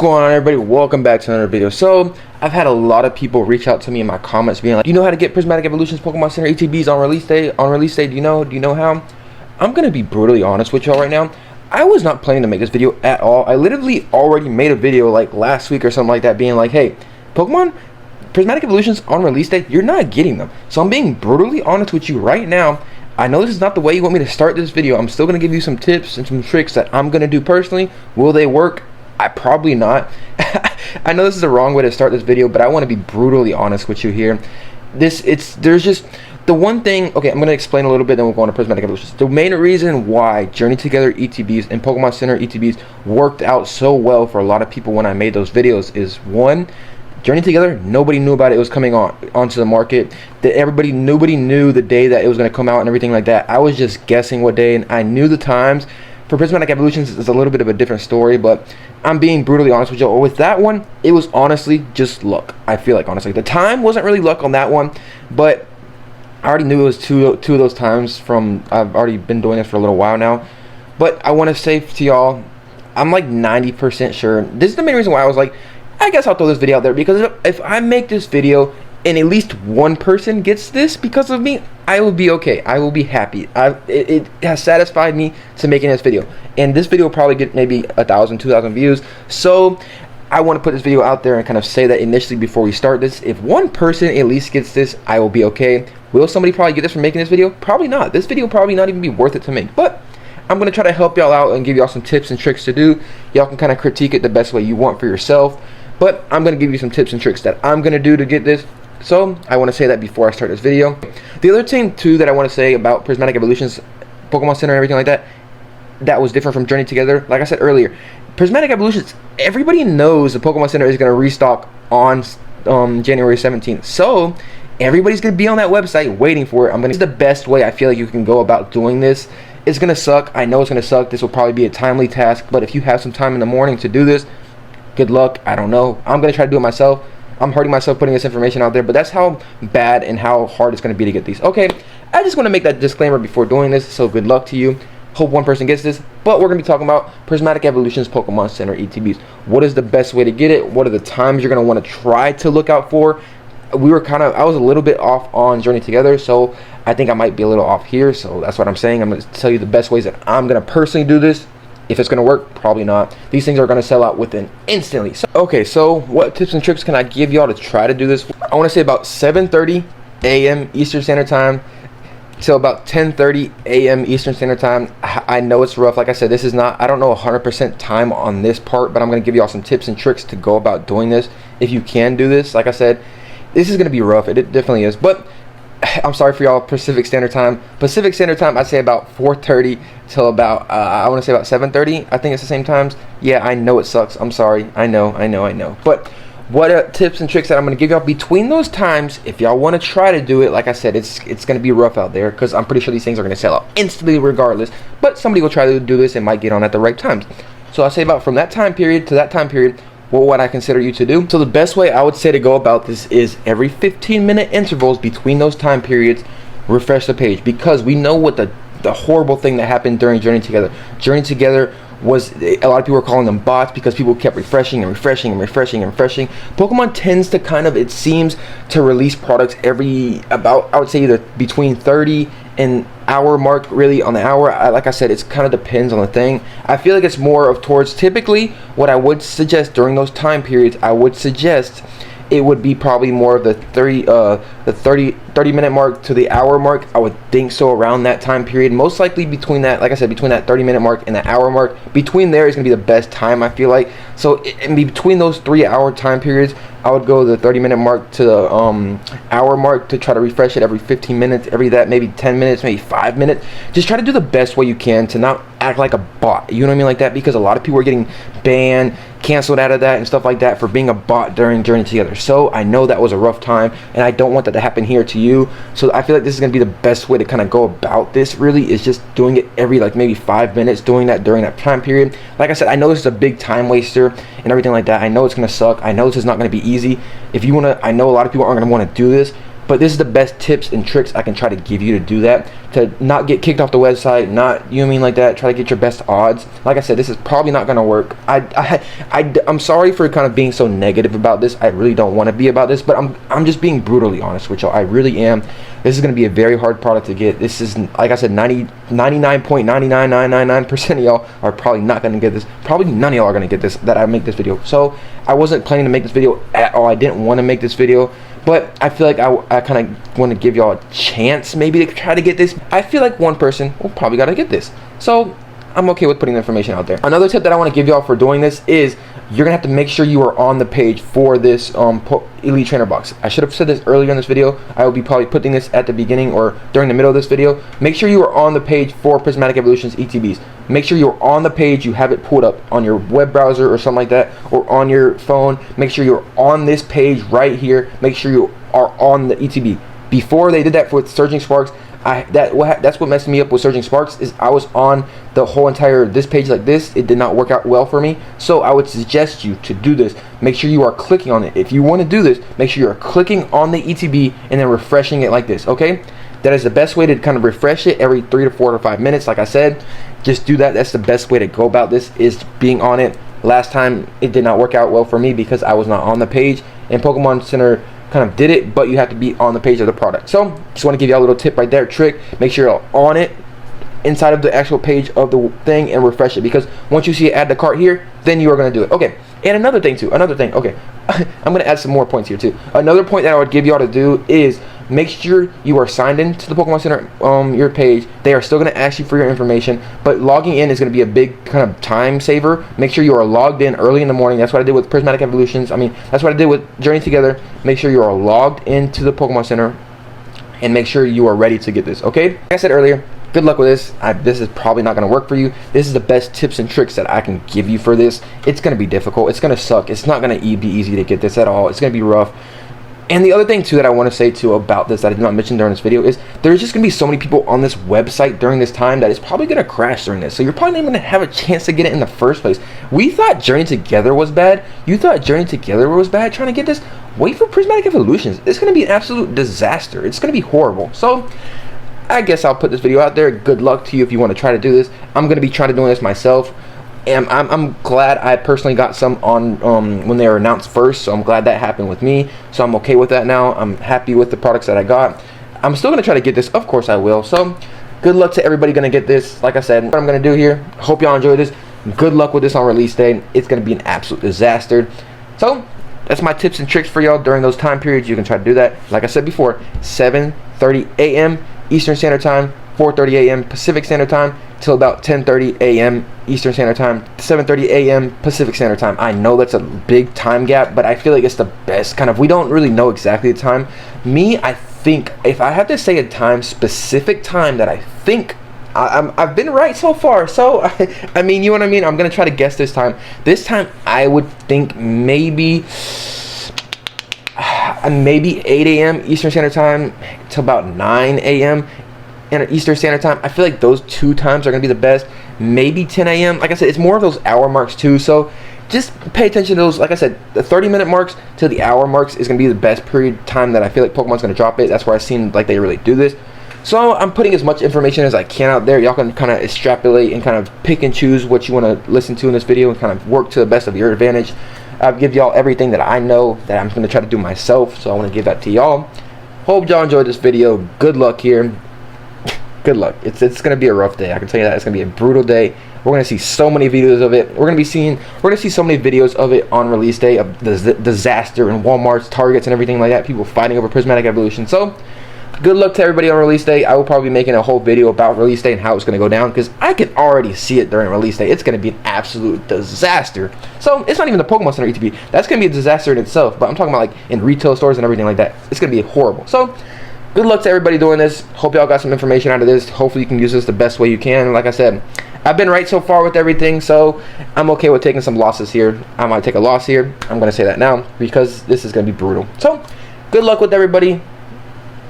going on, everybody? Welcome back to another video. So I've had a lot of people reach out to me in my comments being like, do you know how to get Prismatic Evolutions Pokemon Center ETBs on release day? Do you know how? I'm gonna be brutally honest with y'all right now. I was not planning to make this video at all. I literally already made a video like last week or something like that being like, hey, Pokemon Prismatic Evolutions on release day, you're not getting them. So I'm being brutally honest with you right now. I know this is not the way you want me to start this video. I'm still gonna give you some tips and some tricks that I'm gonna do personally. Will they work? Probably not. I know this is the wrong way to start this video, but I want to be brutally honest with you here. There's just the one thing. Okay, I'm going to explain a little bit, then we'll go on to Prismatic Evolutions. The main reason why Journey Together ETBs and Pokemon Center ETBs worked out so well for a lot of people when I made those videos is, one, Journey Together, nobody knew about it. It was coming onto the market. Nobody knew the day that it was going to come out and everything like that. I was just guessing what day, and I knew the times. For Prismatic Evolutions, it's a little bit of a different story, but I'm being brutally honest with you. With that one, it was honestly just luck. I feel like, honestly, the time wasn't really luck on that one, but I already knew it was two of those times from, I've already been doing this for a little while now. But I want to say to y'all, I'm like 90% sure. This is the main reason why I was like, I guess I'll throw this video out there, because if I make this video and at least one person gets this because of me, I will be okay. I will be happy. It has satisfied me to making this video, and this video will probably get maybe 1,000, 2,000 views. So I want to put this video out there and kind of say that initially before we start this, if one person at least gets this, I will be okay. Will somebody probably get this from making this video? Probably not. This video will probably not even be worth it to make, but I'm going to try to help y'all out and give y'all some tips and tricks to do. Y'all can kind of critique it the best way you want for yourself, but I'm going to give you some tips and tricks that I'm going to do to get this. So I want to say that before I start this video. The other thing too that I want to say about Prismatic Evolutions, Pokemon Center and everything like that, that was different from Journey Together. Like I said earlier, Prismatic Evolutions, everybody knows the Pokemon Center is going to restock on January 17th. So everybody's going to be on that website waiting for it. This is the best way I feel like you can go about doing this. It's going to suck. I know it's going to suck. This will probably be a timely task, but if you have some time in the morning to do this, good luck. I don't know. I'm going to try to do it myself. I'm hurting myself putting this information out there, but that's how bad and how hard it's going to be to get these. Okay, I just want to make that disclaimer before doing this, so good luck to you. Hope one person gets this, but we're going to be talking about Prismatic Evolutions Pokemon Center ETBs. What is the best way to get it? What are the times you're going to want to try to look out for? I was a little bit off on Journey Together, so I think I might be a little off here, so that's what I'm saying. I'm going to tell you the best ways that I'm going to personally do this. If it's going to work, probably not. These things are going to sell out within instantly. So what tips and tricks can I give y'all to try to do this? I want to say about 7:30 a.m. Eastern Standard Time till about 10:30 a.m. Eastern Standard Time. I know it's rough. Like I said, this is not, I don't know 100% time on this part, but I'm going to give y'all some tips and tricks to go about doing this. If you can do this, like I said, this is going to be rough. It definitely is. But I'm sorry for y'all, Pacific Standard Time. Pacific Standard Time, I'd say about 4:30 till about, I want to say about 7:30. I think it's the same times. Yeah, I know it sucks. I'm sorry. I know. But what tips and tricks that I'm going to give y'all between those times, if y'all want to try to do it, like I said, it's going to be rough out there because I'm pretty sure these things are going to sell out instantly regardless. But somebody will try to do this and might get on at the right times. So I'll say about from that time period to that time period, what would I consider you to do? So the best way I would say to go about this is every 15-minute intervals between those time periods, refresh the page, because we know what the horrible thing that happened during Journey Together. Journey Together was, a lot of people were calling them bots because people kept refreshing and refreshing and refreshing and refreshing. Pokemon tends to kind of, it seems, to release products every about, I would say either between 30 and hour mark, really on the hour. Like I said, it's kind of depends on the thing. I feel like it's more of towards, typically what I would suggest during those time periods, I would suggest it would be probably more of the 30 minute mark to the hour mark. I would think so, around that time period. Most likely between that, like I said, between that 30-minute mark and the hour mark, between there is going to be the best time, I feel like. So in between those 3-hour time periods, I would go the 30-minute mark to the hour mark to try to refresh it every 15 minutes, maybe 10 minutes, maybe 5 minutes. Just try to do the best way you can to not act like a bot, you know what I mean, like that, because a lot of people are getting banned, canceled out of that and stuff like that for being a bot during Journey Together. So I know that was a rough time, and I don't want that to happen here to you. So I feel like this is going to be the best way to kind of go about this, really, is just doing it every like maybe 5 minutes, doing that during that time period. Like I said, I know this is a big time waster and everything like that. I know it's going to suck. I know this is not going to be easy. If you want to, I know a lot of people aren't going to want to do this, but this is the best tips and tricks I can try to give you to do that, to not get kicked off the website, not, you know what I mean, like that, try to get your best odds. Like I said, this is probably not gonna work. I'm sorry for kind of being so negative about this. I really don't want to be about this, but I'm just being brutally honest with y'all. I really am. This is going to be a very hard product to get. This is, like I said, 99.99999% of y'all are probably not going to get this. Probably none of y'all are going to get this, that I make this video. So I wasn't planning to make this video at all. I didn't want to make this video, but I feel like I kind of want to give y'all a chance maybe to try to get this. I feel like one person will probably got to get this. So I'm okay with putting the information out there. Another tip that I want to give y'all for doing this is you're gonna have to make sure you are on the page for this Elite Trainer box. I should have said this earlier in this video. I will be probably putting this at the beginning or during the middle of this video. Make sure you are on the page for Prismatic Evolutions ETBs. Make sure you're on the page, you have it pulled up on your web browser or something like that, or on your phone. Make sure you're on this page right here. Make sure you are on the ETB. Before they did that with Surging Sparks, that's what messed me up with Surging Sparks, is I was on the whole entire this page like this. It did not work out well for me. So I would suggest you to do this. Make sure you are clicking on it. If you want to do this, make sure you are clicking on the ETB and then refreshing it like this, okay? That is the best way to kind of refresh it every 3 to 4 to 5 minutes. Like I said, just do that. That's the best way to go about this, is being on it. Last time it did not work out well for me because I was not on the page, and Pokemon Center kind of did it, but you have to be on the page of the product. So just want to give you a little tip right there, trick. Make sure you're on it inside of the actual page of the thing and refresh it, because once you see it add to cart here, then you are going to do it. Okay, and another thing, okay, I'm going to add some more points here too. Another point that I would give y'all to do is make sure you are signed in to the Pokemon Center your page. They are still going to ask you for your information, but logging in is going to be a big kind of time saver. Make sure you are logged in early in the morning. That's what I did with Prismatic Evolutions. I mean, that's what I did with Journey Together. Make sure you are logged into the Pokemon Center and make sure you are ready to get this, okay? Like I said earlier, good luck with this. This is probably not going to work for you. This is the best tips and tricks that I can give you for this. It's going to be difficult. It's going to suck. It's not going to be easy to get this at all. It's going to be rough. And the other thing too that I want to say too about this that I did not mention during this video is there's just going to be so many people on this website during this time that it's probably going to crash during this. So you're probably not even going to have a chance to get it in the first place. We thought Journey Together was bad. You thought Journey Together was bad trying to get this. Wait for Prismatic Evolutions. It's going to be an absolute disaster. It's going to be horrible. So I guess I'll put this video out there. Good luck to you if you want to try to do this. I'm going to be trying to do this myself. And I'm glad I personally got some on when they were announced first, so I'm glad that happened with me. So I'm okay with that now. I'm happy with the products that I got. I'm still gonna try to get this, of course I will. So good luck to everybody gonna get this. Like I said, what I'm gonna do here, hope y'all enjoy this. Good luck with this on release day. It's gonna be an absolute disaster. So that's my tips and tricks for y'all during those time periods. You can try to do that. Like I said before, 7:30 a.m. Eastern Standard Time, 4:30 a.m. Pacific Standard Time, till about 10:30 a.m. Eastern Standard Time, 7:30 a.m. Pacific Standard Time. I know that's a big time gap, but I feel like it's the best kind of, we don't really know exactly the time. I think if I have to say a time, specific time that I think I've been right so far. So I mean, you know what I mean? I'm gonna try to guess this time. This time I would think maybe 8 a.m. Eastern Standard Time till about 9 a.m. Eastern Standard Time. I feel like those two times are going to be the best. Maybe 10 a.m. Like I said, it's more of those hour marks too. So just pay attention to those. Like I said, the 30-minute marks to the hour marks is going to be the best period time that I feel like Pokemon's going to drop it. That's where I've seen like they really do this. So I'm putting as much information as I can out there. Y'all can kind of extrapolate and kind of pick and choose what you want to listen to in this video and kind of work to the best of your advantage. I'll give y'all everything that I know that I'm going to try to do myself. So I want to give that to y'all. Hope y'all enjoyed this video. Good luck here. Good luck. It's going to be a rough day. I can tell you that. It's going to be a brutal day. We're going to see so many videos of it. We're going to see so many videos of it on release day, of the disaster in Walmart's, Targets, and everything like that. People fighting over Prismatic Evolution. So good luck to everybody on release day. I will probably be making a whole video about release day and how it's going to go down, because I can already see it during release day. It's going to be an absolute disaster. So it's not even the Pokemon Center ETB. That's going to be a disaster in itself. But I'm talking about like in retail stores and everything like that. It's going to be horrible. So good luck to everybody doing this. Hope y'all got some information out of this. Hopefully you can use this the best way you can. Like I said, I've been right so far with everything, so I'm okay with taking some losses here. I might take a loss here. I'm going to say that now because this is going to be brutal. So good luck with everybody.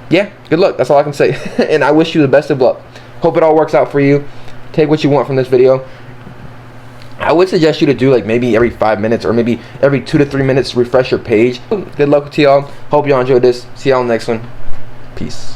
Yeah, good luck. That's all I can say. And I wish you the best of luck. Hope it all works out for you. Take what you want from this video. I would suggest you to do like maybe every 5 minutes or maybe every 2 to 3 minutes refresh your page. Good luck to y'all. Hope y'all enjoyed this. See y'all in the next one. Peace.